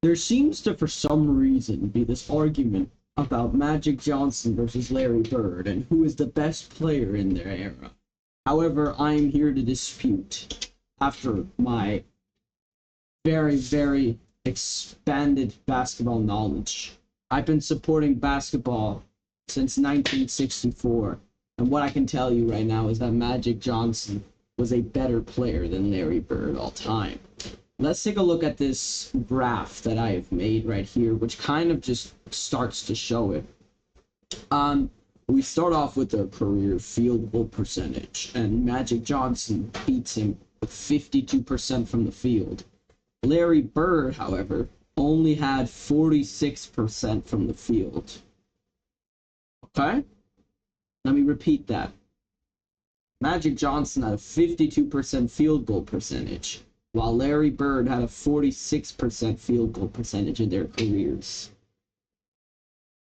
There seems to, for some reason, be this argument about Magic Johnson versus Larry Bird and who is the best player in their era. However, I am here to dispute, after my very, very expanded basketball knowledge. I've been supporting basketball since 1964, and what I can tell you right now is that Magic Johnson was a better player than Larry Bird all time. Let's take a look at this graph that I have made right here, which kind of just starts to show it. We start off with the career field goal percentage, and Magic Johnson beats him with 52% from the field. Larry Bird, however, only had 46% from the field. Okay? Let me repeat that. Magic Johnson had a 52% field goal percentage, while Larry Bird had a 46% field goal percentage in their careers.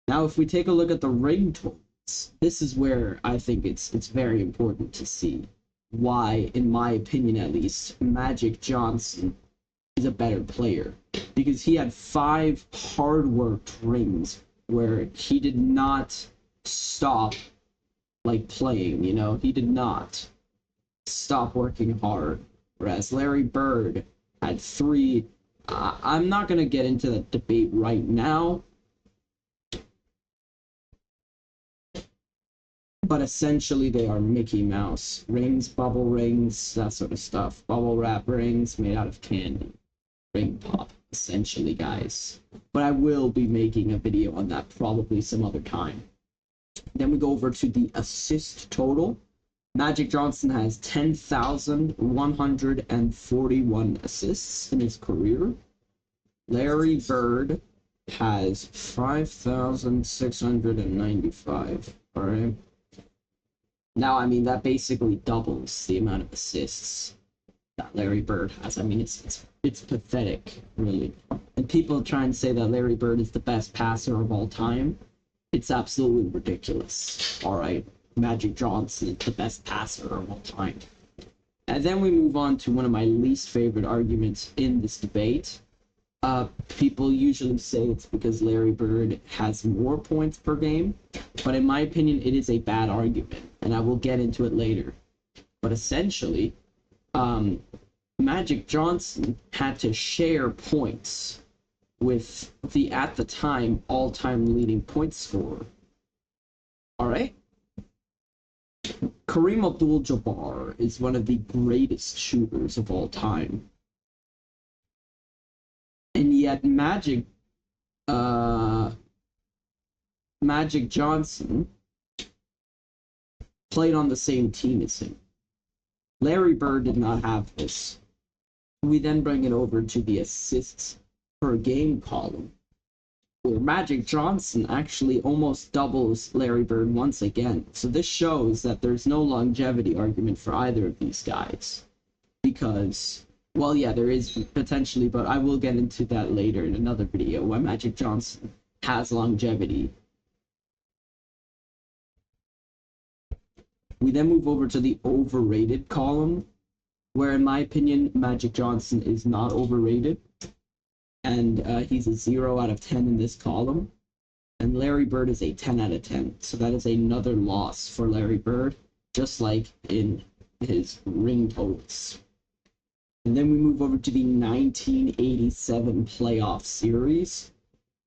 Now, if we take a look at the ring totals, this is where I think it's very important to see why, in my opinion at least, Magic Johnson is a better player. Because he had 5 hard-worked rings where he did not stop like playing, you know? He did not stop working hard. Whereas Larry Bird had 3. I'm not going to get into that debate right now, but essentially they are Mickey Mouse rings, bubble rings, that sort of stuff. Bubble wrap rings made out of candy. Ring pop, essentially, guys. But I will be making a video on that probably some other time. Then we go over to the assist total. Magic Johnson has 10,141 assists in his career. Larry Bird has 5,695. All right. Now, I mean, that basically doubles the amount of assists that Larry Bird has. I mean, it's pathetic, really. And people try and say that Larry Bird is the best passer of all time. It's absolutely ridiculous. All right, Magic Johnson is the best passer of all time. And then we move on to one of my least favorite arguments in this debate. People usually say it's because Larry Bird has more points per game, but in my opinion, it is a bad argument, and I will get into it later. But essentially, Magic Johnson had to share points with the, at the time, all-time leading point scorer. All right? Kareem Abdul-Jabbar is one of the greatest shooters of all time. And yet Magic Johnson played on the same team as him. Larry Bird did not have this. We then bring it over to the assists per game column, where Magic Johnson actually almost doubles Larry Bird once again. So this shows that there's no longevity argument for either of these guys. Because, well, yeah, there is potentially, but I will get into that later in another video, why Magic Johnson has longevity. We then move over to the overrated column, where in my opinion, Magic Johnson is not overrated. And he's a 0 out of 10 in this column. And Larry Bird is a 10 out of 10. So that is another loss for Larry Bird, just like in his ring totals. And then we move over to the 1987 playoff series,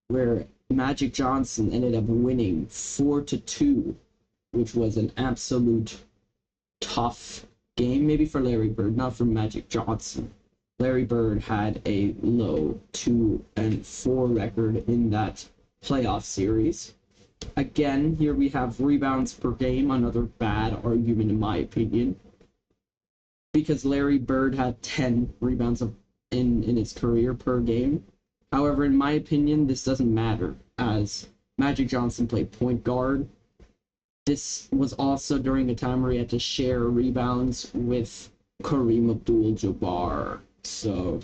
where Magic Johnson ended up winning 4-2, which was an absolute tough game, maybe for Larry Bird, not for Magic Johnson. Larry Bird had a low 2-4 record in that playoff series. Again, here we have rebounds per game, another bad argument in my opinion, because Larry Bird had 10 rebounds in his career per game. However, in my opinion, this doesn't matter, as Magic Johnson played point guard. This was also during a time where he had to share rebounds with Kareem Abdul-Jabbar. So,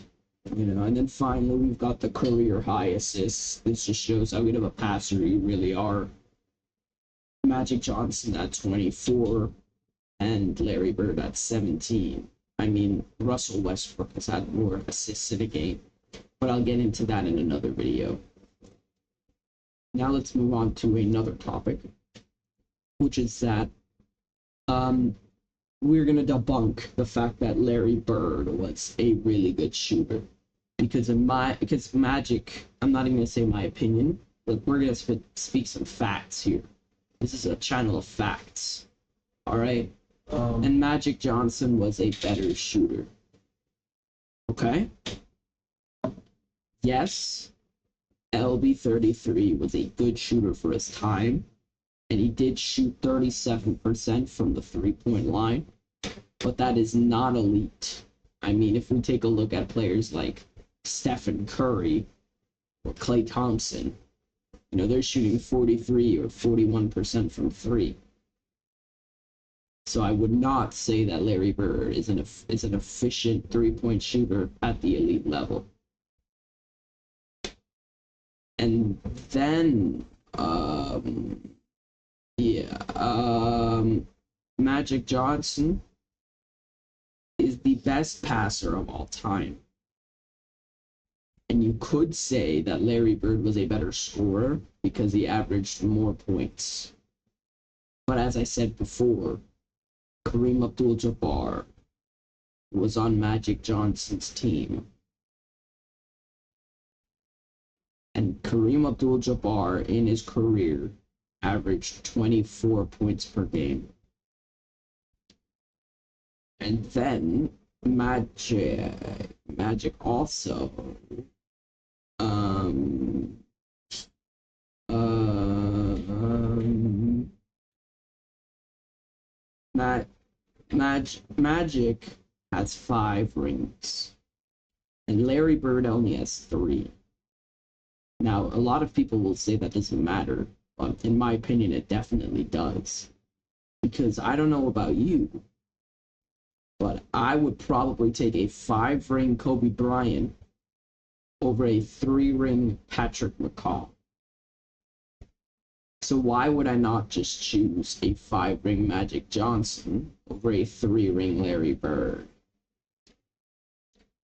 you know, and then finally we've got the career high assists. This just shows how good of a passer you really are. Magic Johnson at 24 and Larry Bird at 17. I mean, Russell Westbrook has had more assists in a game. but I'll get into that in another video. Now let's move on to another topic, which is that we're gonna debunk the fact that Larry Bird was a really good shooter. Because Magic, I'm not even gonna say my opinion, but we're gonna speak some facts here. This is a channel of facts. Alright? And Magic Johnson was a better shooter. Okay? Yes, LB33 was a good shooter for his time, and he did shoot 37% from the three-point line, but that is not elite. I mean, if we take a look at players like Stephen Curry or Klay Thompson, you know, they're shooting 43 or 41% from three. So I would not say that Larry Bird is an efficient three-point shooter at the elite level. And then, Magic Johnson is the best passer of all time. And you could say that Larry Bird was a better scorer because he averaged more points. But as I said before, Kareem Abdul-Jabbar was on Magic Johnson's team. And Kareem Abdul-Jabbar in his career averaged 24 points per game. And then Magic also Magic has 5 rings, and Larry Bird only has 3. Now, a lot of people will say that doesn't matter, but in my opinion, it definitely does. Because I don't know about you, but I would probably take a 5-ring Kobe Bryant over a 3-ring Patrick McCaw. So why would I not just choose a 5-ring Magic Johnson over a 3-ring Larry Bird?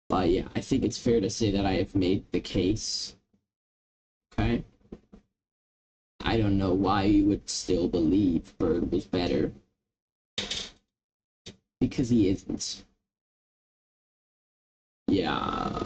But yeah, I think it's fair to say that I have made the case. Okay? I don't know why you would still believe Bird was better. Because he isn't. Yeah.